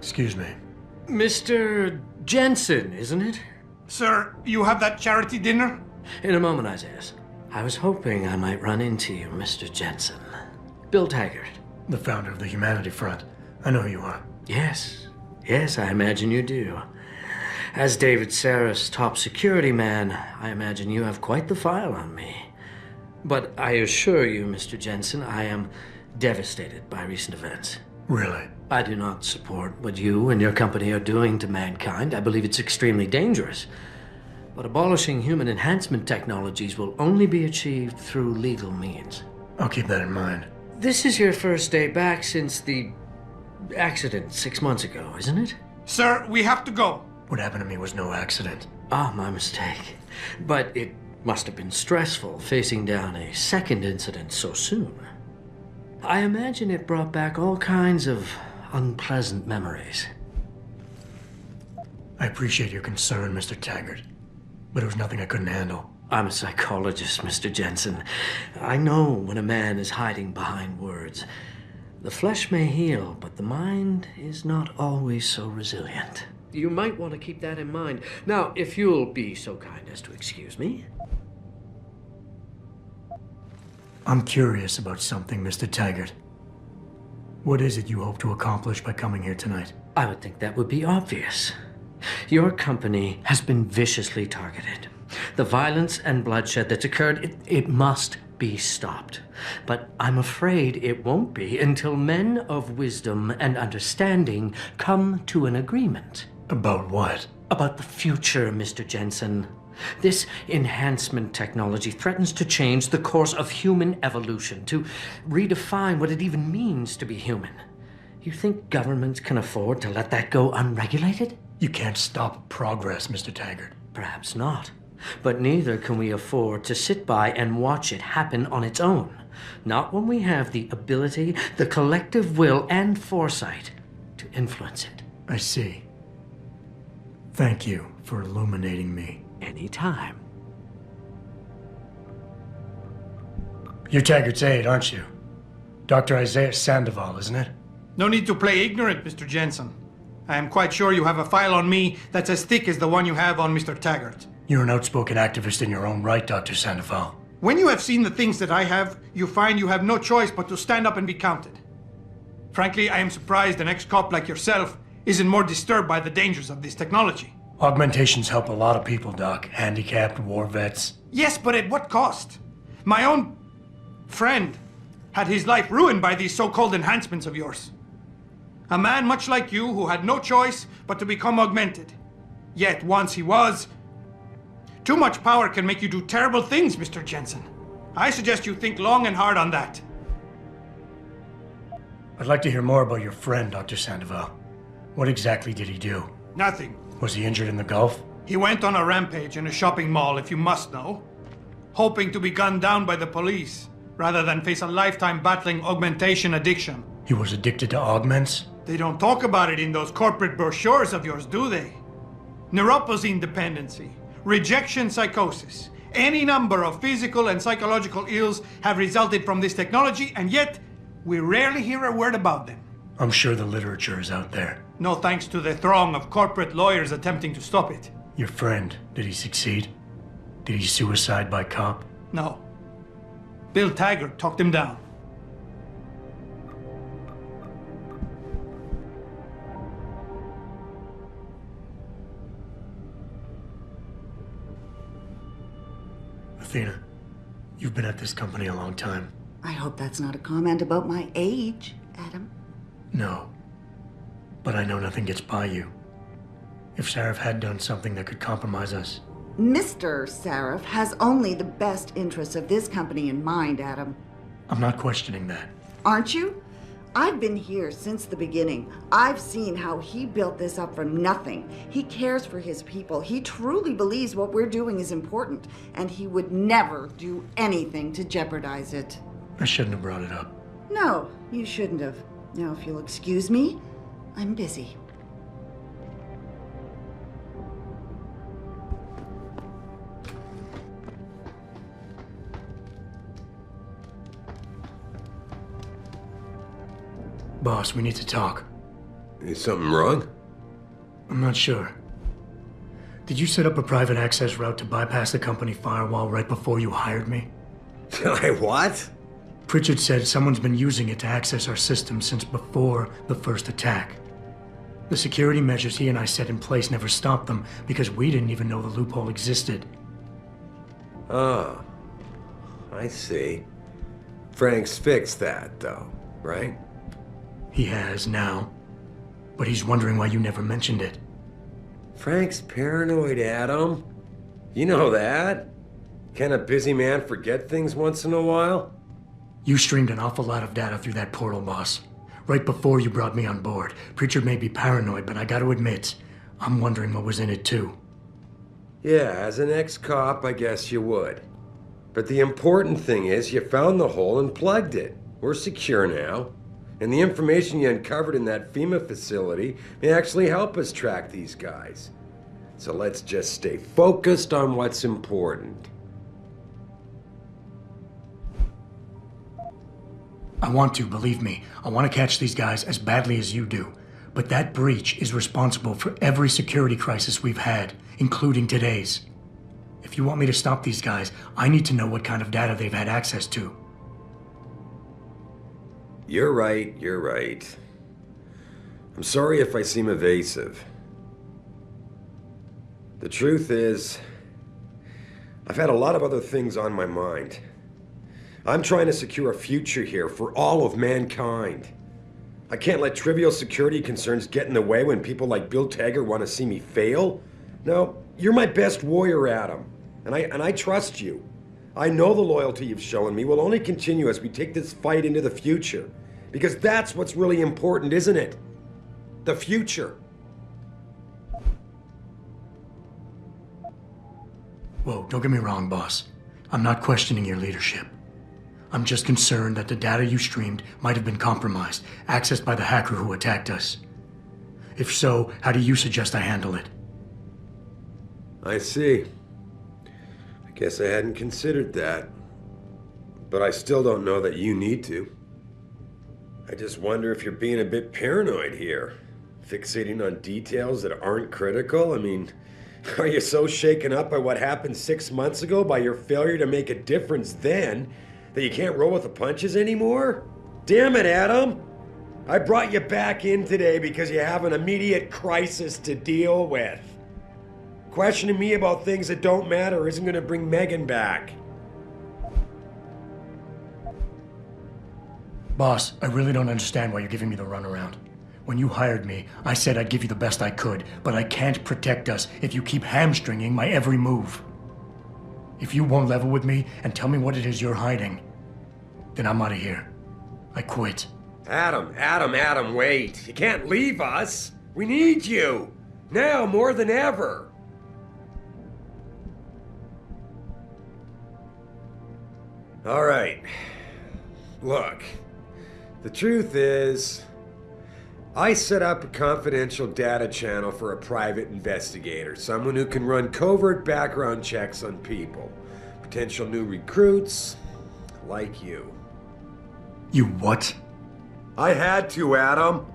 Excuse me. Mr. Jensen, isn't it? Sir, you have that charity dinner? In a moment, Isaiah. I was hoping I might run into you, Mr. Jensen. Bill Taggart. The founder of the Humanity Front. I know who you are. Yes, I imagine you do. As David Saraf's top security man, I imagine you have quite the file on me. But I assure you, Mr. Jensen, I am devastated by recent events. Really? I do not support what you and your company are doing to mankind. I believe it's extremely dangerous. But abolishing human enhancement technologies will only be achieved through legal means. I'll keep that in mind. This is your first day back since the accident 6 months ago, isn't it? Sir, we have to go. What happened to me was no accident. Ah, my mistake. But it must have been stressful facing down a second incident so soon. I imagine it brought back all kinds of unpleasant memories. I appreciate your concern, Mr. Taggart, but it was nothing I couldn't handle. I'm a psychologist, Mr. Jensen. I know when a man is hiding behind words. The flesh may heal, but the mind is not always so resilient. You might want to keep that in mind. Now, if you'll be so kind as to excuse me. I'm curious about something, Mr. Taggart. What is it you hope to accomplish by coming here tonight? I would think that would be obvious. Your company has been viciously targeted. The violence and bloodshed that's occurred, it must be stopped. But I'm afraid it won't be until men of wisdom and understanding come to an agreement. About what? About the future, Mr. Jensen. This enhancement technology threatens to change the course of human evolution, to redefine what it even means to be human. You think governments can afford to let that go unregulated? You can't stop progress, Mr. Taggart. Perhaps not. But neither can we afford to sit by and watch it happen on its own. Not when we have the ability, the collective will, and foresight to influence it. I see. Thank you for illuminating me. Anytime. You're Taggart's aide, aren't you? Dr. Isaiah Sandoval, isn't it? No need to play ignorant, Mr. Jensen. I am quite sure you have a file on me that's as thick as the one you have on Mr. Taggart. You're an outspoken activist in your own right, Dr. Sandoval. When you have seen the things that I have, you find you have no choice but to stand up and be counted. Frankly, I am surprised an ex-cop like yourself isn't more disturbed by the dangers of this technology. Augmentations help a lot of people, Doc. Handicapped, war vets. Yes, but at what cost? My own friend had his life ruined by these so-called enhancements of yours. A man much like you who had no choice but to become augmented. Yet once he was... Too much power can make you do terrible things, Mr. Jensen. I suggest you think long and hard on that. I'd like to hear more about your friend, Dr. Sandoval. What exactly did he do? Nothing. Was he injured in the Gulf? He went on a rampage in a shopping mall, if you must know, hoping to be gunned down by the police, rather than face a lifetime battling augmentation addiction. He was addicted to augments? They don't talk about it in those corporate brochures of yours, do they? Neuroposine dependency, rejection psychosis, any number of physical and psychological ills have resulted from this technology, and yet we rarely hear a word about them. I'm sure the literature is out there. No thanks to the throng of corporate lawyers attempting to stop it. Your friend, did he succeed? Did he suicide by cop? No. Bill Taggart talked him down. Athena, you've been at this company a long time. I hope that's not a comment about my age, Adam. No. But I know nothing gets by you. If Saraf had done something that could compromise us... Mr. Saraf has only the best interests of this company in mind, Adam. I'm not questioning that. Aren't you? I've been here since the beginning. I've seen how he built this up from nothing. He cares for his people. He truly believes what we're doing is important, and he would never do anything to jeopardize it. I shouldn't have brought it up. No, you shouldn't have. Now, if you'll excuse me, I'm busy. Boss, we need to talk. Is something wrong? I'm not sure. Did you set up a private access route to bypass the company firewall right before you hired me? I what? Pritchard said someone's been using it to access our system since before the first attack. The security measures he and I set in place never stopped them because we didn't even know the loophole existed. Oh, I see. Frank's fixed that, though, right? He has now, but he's wondering why you never mentioned it. Frank's paranoid, Adam. You know that. Can a busy man forget things once in a while? You streamed an awful lot of data through that portal, boss. Right before you brought me on board. Pritchard may be paranoid, but I gotta admit, I'm wondering what was in it too. Yeah, as an ex-cop, I guess you would. But the important thing is you found the hole and plugged it. We're secure now. And the information you uncovered in that FEMA facility may actually help us track these guys. So let's just stay focused on what's important. I want to, believe me. I want to catch these guys as badly as you do. But that breach is responsible for every security crisis we've had, including today's. If you want me to stop these guys, I need to know what kind of data they've had access to. You're right, you're right. I'm sorry if I seem evasive. The truth is, I've had a lot of other things on my mind. I'm trying to secure a future here for all of mankind. I can't let trivial security concerns get in the way when people like Bill Taggart want to see me fail. No, you're my best warrior, Adam, and I trust you. I know the loyalty you've shown me will only continue as we take this fight into the future. Because that's what's really important, isn't it? The future. Whoa, don't get me wrong, boss. I'm not questioning your leadership. I'm just concerned that the data you streamed might have been compromised, accessed by the hacker who attacked us. If so, how do you suggest I handle it? I see. I guess I hadn't considered that. But I still don't know that you need to. I just wonder if you're being a bit paranoid here. Fixating on details that aren't critical? I mean, are you so shaken up by what happened 6 months ago, by your failure to make a difference then, that you can't roll with the punches anymore? Damn it, Adam! I brought you back in today because you have an immediate crisis to deal with. Questioning me about things that don't matter isn't going to bring Megan back. Boss, I really don't understand why you're giving me the runaround. When you hired me, I said I'd give you the best I could, but I can't protect us if you keep hamstringing my every move. If you won't level with me and tell me what it is you're hiding, then I'm out of here. I quit. Adam, wait. You can't leave us. We need you. Now more than ever. All right. Look, the truth is, I set up a confidential data channel for a private investigator, someone who can run covert background checks on people, potential new recruits, like you. You what? I had to, Adam.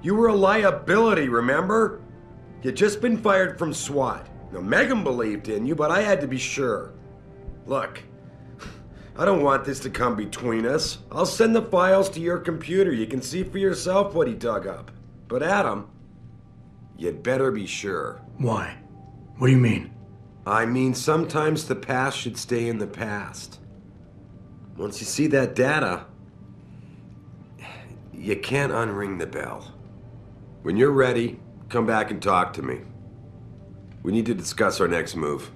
You were a liability, remember? You'd just been fired from SWAT. Now, Megan believed in you, but I had to be sure. Look, I don't want this to come between us. I'll send the files to your computer. You can see for yourself what he dug up. But Adam, you'd better be sure. Why? What do you mean? I mean, sometimes the past should stay in the past. Once you see that data, you can't unring the bell. When you're ready, come back and talk to me. We need to discuss our next move.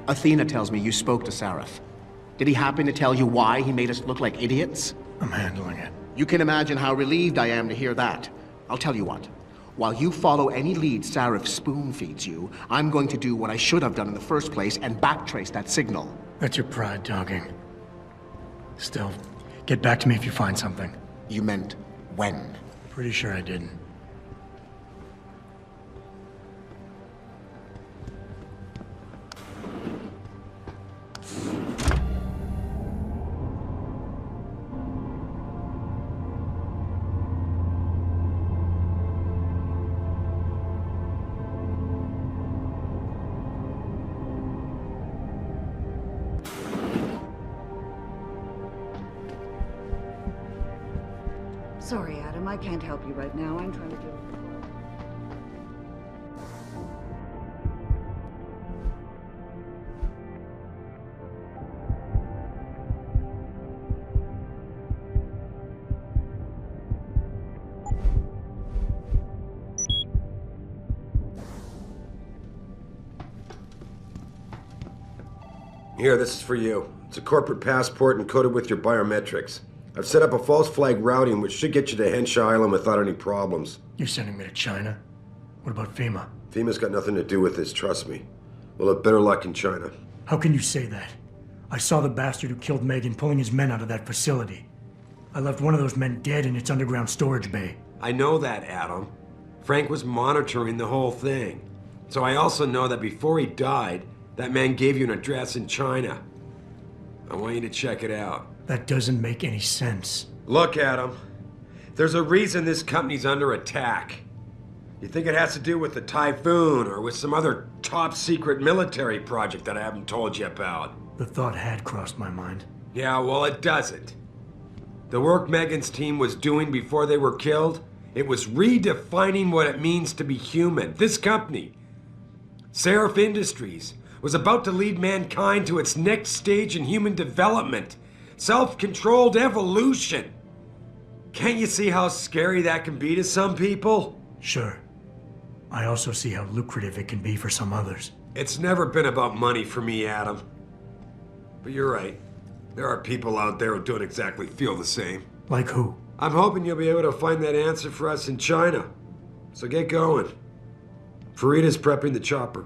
Athena tells me you spoke to Sareth. Did he happen to tell you why he made us look like idiots? I'm handling it. You can imagine how relieved I am to hear that. I'll tell you what. While you follow any lead Sareth spoon-feeds you, I'm going to do what I should have done in the first place and backtrace that signal. That's your pride talking. Still, get back to me if you find something. You meant when? Pretty sure I didn't. Sorry, Adam, I can't help you right now. I'm trying to do... Here, this is for you. It's a corporate passport encoded with your biometrics. I've set up a false flag routing which should get you to Henshaw Island without any problems. You're sending me to China? What about FEMA? FEMA's got nothing to do with this, trust me. We'll have better luck in China. How can you say that? I saw the bastard who killed Megan pulling his men out of that facility. I left one of those men dead in its underground storage bay. I know that, Adam. Frank was monitoring the whole thing. So I also know that before he died, that man gave you an address in China. I want you to check it out. That doesn't make any sense. Look, Adam. There's a reason this company's under attack. You think it has to do with the Typhoon or with some other top-secret military project that I haven't told you about? The thought had crossed my mind. Yeah, well, it doesn't. The work Megan's team was doing before they were killed, it was redefining what it means to be human. This company, Seraph Industries, was about to lead mankind to its next stage in human development. Self-controlled evolution. Can't you see how scary that can be to some people? Sure. I also see how lucrative it can be for some others. It's never been about money for me, Adam. But you're right. There are people out there who don't exactly feel the same. Like who? I'm hoping you'll be able to find that answer for us in China. So get going. Farida's prepping the chopper.